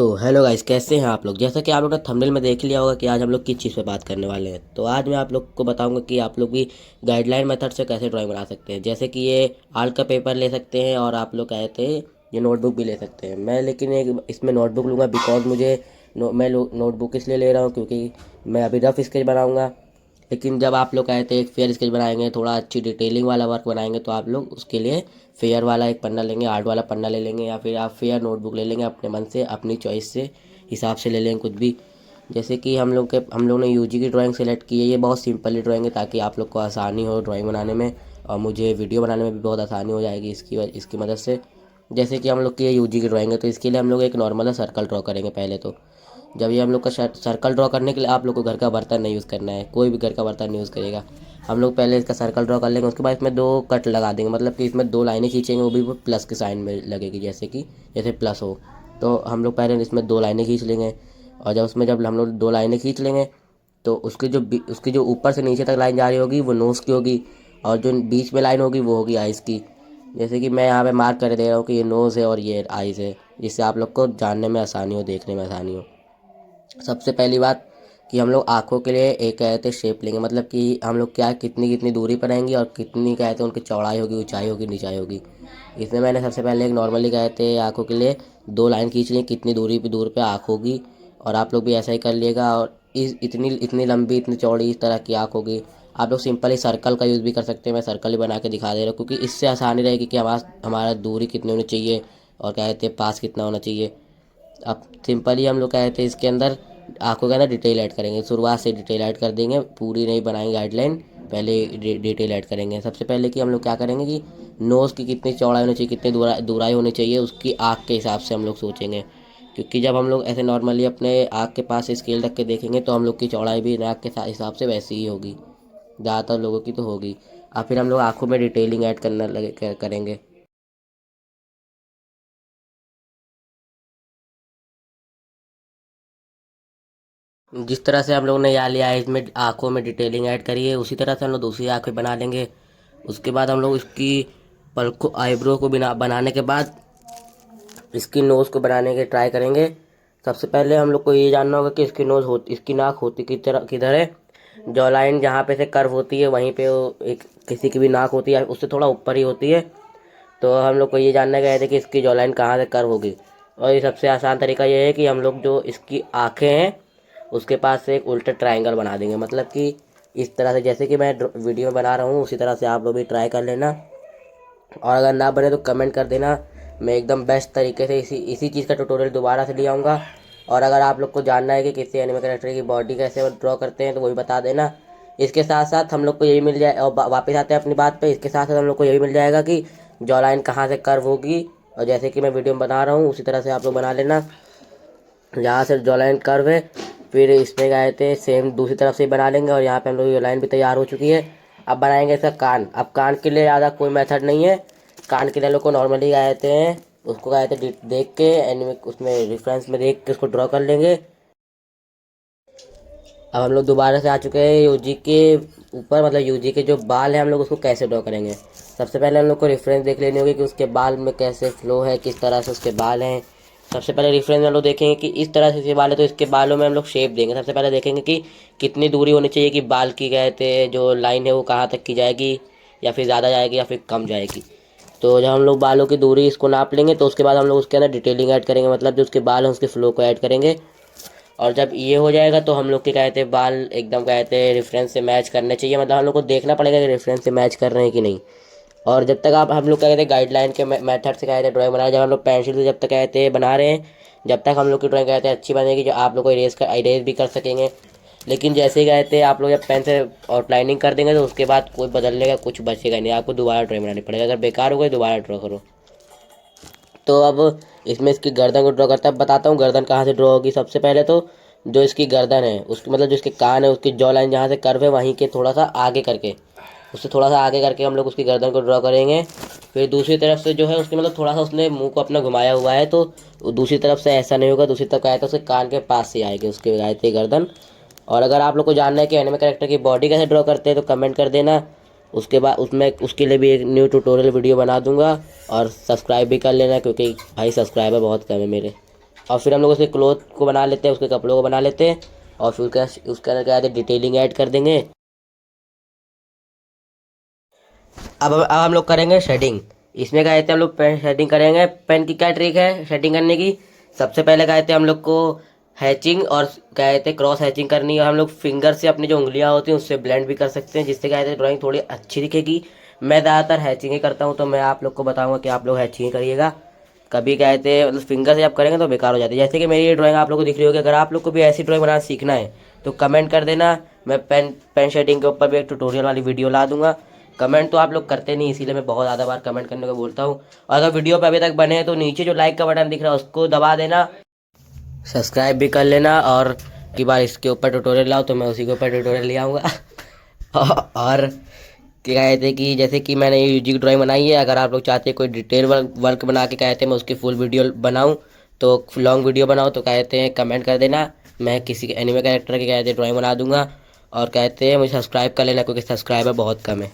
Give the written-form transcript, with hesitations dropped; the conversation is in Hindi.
तो हेलो गाइस, कैसे हैं आप लोग। जैसा कि आप लोगों ने थंबनेल में देख लिया होगा कि आज हम लोग किस चीज़ पे बात करने वाले हैं। तो आज मैं आप लोग को बताऊंगा कि आप लोग भी गाइडलाइन मेथड से कैसे ड्राइंग बना सकते हैं। जैसे कि ये आर्ट का पेपर ले सकते हैं और आप लोग कहते हैं ये नोटबुक भी ले सकते हैं। मैं लेकिन एक इसमें नोटबुक लूँगा बिकॉज मुझे मैं नोटबुक इसलिए ले रहा हूँ क्योंकि मैं अभी रफ स्केच बनाऊँगा। लेकिन जब आप लोग कहते हैं एक फेयर स्केच बनाएंगे, थोड़ा अच्छी डिटेलिंग वाला वर्क बनाएंगे, तो आप लोग उसके लिए फेयर वाला एक पन्ना लेंगे, आर्ट वाला पन्ना ले लेंगे, या फिर आप फेयर नोटबुक ले लेंगे। अपने मन से अपनी चॉइस से हिसाब से ले लेंगे कुछ भी। जैसे कि हम लोग ने यूजी की ड्राइंग सेलेक्ट की है। ये बहुत सिंपल ड्राइंग है ताकि आप लोग को आसानी हो ड्राइंग बनाने में, और मुझे वीडियो बनाने में भी बहुत आसानी हो जाएगी इसकी मदद से। जैसे कि हम लोग की ये यूजी की ड्राइंग है, तो इसके लिए हम लोग एक नॉर्मल सर्कल ड्रॉ करेंगे पहले तो। जब ये हम लोग का सर्कल ड्रॉ करने के लिए आप लोग को घर का बर्तन नहीं यूज़ करना है, कोई भी घर का बर्तन नहीं यूज़ करेगा। हम लोग पहले इसका सर्कल ड्रॉ कर लेंगे, उसके बाद इसमें 2 कट लगा देंगे, मतलब कि इसमें 2 लाइनें खींचेंगे, वो भी प्लस के साइन में लगेगी, जैसे प्लस हो। तो हम लोग पहले इसमें 2 लाइनें खींच लेंगे, और जब हम लोग 2 लाइनें खींच लेंगे तो उसकी जो ऊपर से नीचे तक लाइन जा रही होगी वो नोज़ की होगी, और जो बीच में लाइन होगी वो होगी आइज़ की। जैसे कि मैं यहाँ पे मार्क कर दे रहा हूँ कि ये नोज़ है और ये आइज़ है, जिससे आप लोग को जानने में आसानी हो, देखने में आसानी हो। सबसे पहली बात कि हम लोग आँखों के लिए एक कहते हैं शेप लेंगे, मतलब कि हम लोग क्या कितनी कितनी दूरी पर रहेंगी और कितनी कहते हैं उनकी चौड़ाई होगी, ऊंचाई होगी, निचाई होगी। इसमें मैंने सबसे पहले एक नॉर्मली कहते हैं आँखों के लिए 2 लाइन खींच ली, कितनी दूर पे आँख होगी, और आप लोग भी ऐसा ही कर लिएगा। और इस इतनी इतनी लंबी इतनी चौड़ी इस तरह की आँख होगी। आप लोग सिंपली सर्कल का यूज़ भी कर सकते हैं, मैं सर्कल ही बना के दिखा दे रहा हूँ क्योंकि इससे आसानी रहेगी कि हमारा दूरी कितनी होनी चाहिए और कहते हैं पास कितना होना चाहिए। अब सिंपली हम लोग कहते हैं इसके अंदर आँखों के अंदर डिटेल ऐड करेंगे। शुरुआत से डिटेल ऐड कर देंगे, पूरी नहीं बनाएंगे गाइडलाइन, पहले डिटेल ऐड करेंगे। सबसे पहले कि हम लोग क्या करेंगे कि नोज़ की कितनी चौड़ाई होनी चाहिए, कितनी दूराई होनी चाहिए, उसकी आँख के हिसाब से हम लोग सोचेंगे। क्योंकि जब हम लोग ऐसे नॉर्मली अपने आँख के पास स्केल रख के देखेंगे तो हम लोग की चौड़ाई भी नाक के हिसाब से वैसी ही होगी, ज़्यादातर लोगों की तो होगी। और फिर हम लोग आँखों में डिटेलिंग ऐड करेंगे। जिस तरह से हम लोग ने यहाँ लिया है, इसमें आँखों में डिटेलिंग ऐड करी है, उसी तरह से हम लोग दूसरी आँखें बना लेंगे। उसके बाद हम लोग इसकी पलकों आईब्रो को बनाने के बाद इसकी नोज़ को बनाने के ट्राई करेंगे। सबसे पहले हम लोग को ये जानना होगा कि इसकी नाक होती किधर है। जॉ लाइन जहाँ पे से कर्व होती है वहीं पे वो एक किसी की भी नाक होती है, उससे थोड़ा ऊपर ही होती है। तो हम लोग को ये जानना गया था कि इसकी जॉ लाइन कहाँ से कर्व होगी। और ये सबसे आसान तरीका ये है कि हम लोग जो इसकी आँखें हैं उसके पास से एक उल्टा ट्रायंगल बना देंगे, मतलब कि इस तरह से जैसे कि मैं वीडियो में बना रहा हूँ उसी तरह से आप लोग भी ट्राई कर लेना। और अगर ना बने तो कमेंट कर देना, मैं एकदम बेस्ट तरीके से इसी चीज़ का ट्यूटोरियल दोबारा से ले आऊँगा। और अगर आप लोग को जानना है कि किसी एनिमे कैरेक्टर की बॉडी कैसे ड्रॉ करते हैं तो वो भी बता देना। इसके साथ साथ हम लोग को यही मिल जाए, और वापस आते हैं अपनी बात पे। इसके साथ साथ हम लोग को यही मिल जाएगा कि जॉ लाइन कहाँ से कर्व होगी, और जैसे कि मैं वीडियो में बना रहा हूँ उसी तरह से आप लोग बना लेना। यहाँ से जॉ लाइन कर्व है, फिर इसमें गए थे सेम दूसरी तरफ से बना लेंगे, और यहाँ पे हम लोग ये लाइन भी तैयार हो चुकी है। अब बनाएंगे इसका कान। अब कान के लिए ज़्यादा कोई मेथड नहीं है। कान के लिए लोग को नॉर्मली गए थे उसको गए थे देख के एनिमे उसमें रेफरेंस में देख के उसको ड्रॉ कर लेंगे। अब हम लोग दोबारा से आ चुके हैं यूजी के ऊपर, मतलब यूजी के जो बाल है हम लोग उसको कैसे ड्रॉ करेंगे। सबसे पहले हम लोग को रेफरेंस देख लेनी होगी कि उसके बाल में कैसे फ्लो है, किस तरह से उसके बाल हैं। सबसे पहले रेफरेंस में हम लोग देखेंगे कि इस तरह से इसके बाल है तो इसके बालों में हम लोग शेप देंगे। सबसे पहले देखेंगे कि कितनी दूरी होनी चाहिए कि बाल की कहते जो लाइन है वो कहाँ तक की जाएगी, या फिर ज़्यादा जाएगी या फिर कम जाएगी। तो जब हम लोग बालों की दूरी इसको नाप लेंगे तो उसके बाद हम लोग उसके अंदर डिटेलिंग ऐड करेंगे, मतलब जो उसके बाल हैं उसके फ्लो को ऐड करेंगे। और जब ये हो जाएगा तो हम लोग के कहते हैं बाल एकदम कहते हैं रेफरेंस से मैच करने चाहिए, मतलब हम लोग को देखना पड़ेगा कि रेफरेंस से मैच कर रहे हैं कि नहीं। और जब तक आप हम लोग कहते हैं गाइडलाइन के मेथड से कहते हैं ड्राइंग बनाए, जब हम लोग पेंसिल से जब तक कहते हैं बना रहे हैं, जब तक हम लोग की ड्राइंग कहते हैं अच्छी बनेगी, जो आप लोग को इरेज भी कर सकेंगे। लेकिन जैसे ही कहते हैं आप लोग जब पेन से आउटलाइनिंग कर देंगे तो उसके बाद कोई बदलने का कुछ बचेगा नहीं, आपको दोबारा ड्राइंग बनानी पड़ेगा। अगर बेकार हो गई दोबारा ड्रॉ करो। तो अब इसमें इसकी गर्दन को ड्रॉ करता है, बताता हूँ गर्दन कहाँ से ड्रॉ होगी। सबसे पहले तो जो इसकी गर्दन है उसकी मतलब जो इसके कान है उसकी जॉ लाइन जहाँ से कर्व है वहीं के थोड़ा सा आगे करके, उससे थोड़ा सा आगे करके हम लोग उसकी गर्दन को ड्रॉ करेंगे। फिर दूसरी तरफ से जो है उसके मतलब थोड़ा सा उसने मुंह को अपना घुमाया हुआ है, तो दूसरी तरफ से ऐसा नहीं होगा, दूसरी तरफ आए तो उसके कान के पास से आएगी उसके आए थे गर्दन। और अगर आप लोग को जानना है कि एनिमे कैरेक्टर की बॉडी कैसे ड्रॉ करते हैं तो कमेंट कर देना। उसके बाद उसमें उसके लिए भी एक न्यू ट्यूटोरियल वीडियो बना दूंगा, और सब्सक्राइब भी कर लेना क्योंकि भाई सब्सक्राइबर बहुत कम है मेरे। और फिर हम लोग उसके क्लोथ को बना लेते हैं, उसके कपड़ों को बना लेते हैं और फिर उसके अंदर क्या कहते हैं डिटेलिंग ऐड कर देंगे। अब हम लोग करेंगे शेडिंग। इसमें क्या कहते हैं हम लोग पेन शेडिंग करेंगे। पेन की क्या ट्रिक है शेडिंग करने की? सबसे पहले क्या कहते हैं हम लोग को हैचिंग और क्या कहते हैं क्रॉस हैचिंग करनी है। और हम लोग फिंगर से अपनी जो उंगलियां होती हैं उससे ब्लेंड भी कर सकते हैं, जिससे क्या कहते हैं ड्राइंग थोड़ी अच्छी दिखेगी। मैं ज़्यादातर हैचिंग ही करता हूँ, तो मैं आप लोग को बताऊँगा कि आप लोग हैचिंग ही करिएगा। कभी क्या कहते हैं मतलब फिंगर से आप करेंगे तो बेकार हो जाती है। जैसे कि मेरी ये ड्राइंग आप लोग को दिख रही होगी। अगर आप लोग को भी ऐसी ड्राइंग बनाना सीखना है तो कमेंट कर देना। मैं पेन शेडिंग के ऊपर भी एक ट्यूटोरियल वाली वीडियो ला दूंगा। कमेंट तो आप लोग करते नहीं, इसीलिए मैं बहुत ज़्यादा बार कमेंट करने को बोलता हूँ। और अगर वीडियो पे अभी तक बने हैं तो नीचे जो लाइक का बटन दिख रहा है उसको दबा देना, सब्सक्राइब भी कर लेना। और की बार इसके ऊपर ट्यूटोरियल लाओ तो मैं उसी के ऊपर ट्यूटोरियल ले आऊँगा। और क्या कहते हैं कि जैसे कि मैंने ये यूजी की ड्राइंग बनाई है, अगर आप लोग चाहते हैं कोई डिटेल वर्क बना के कहते हैं मैं उसकी फुल वीडियो बनाऊं, तो लॉन्ग वीडियो बनाऊं, तो कहते हैं कमेंट कर देना। मैं किसी एनिमे कैरेक्टर की कहते हैं ड्राइंग बना दूंगा। और कहते हैं मुझे सब्सक्राइब कर लेना क्योंकि सब्सक्राइबर बहुत कम है।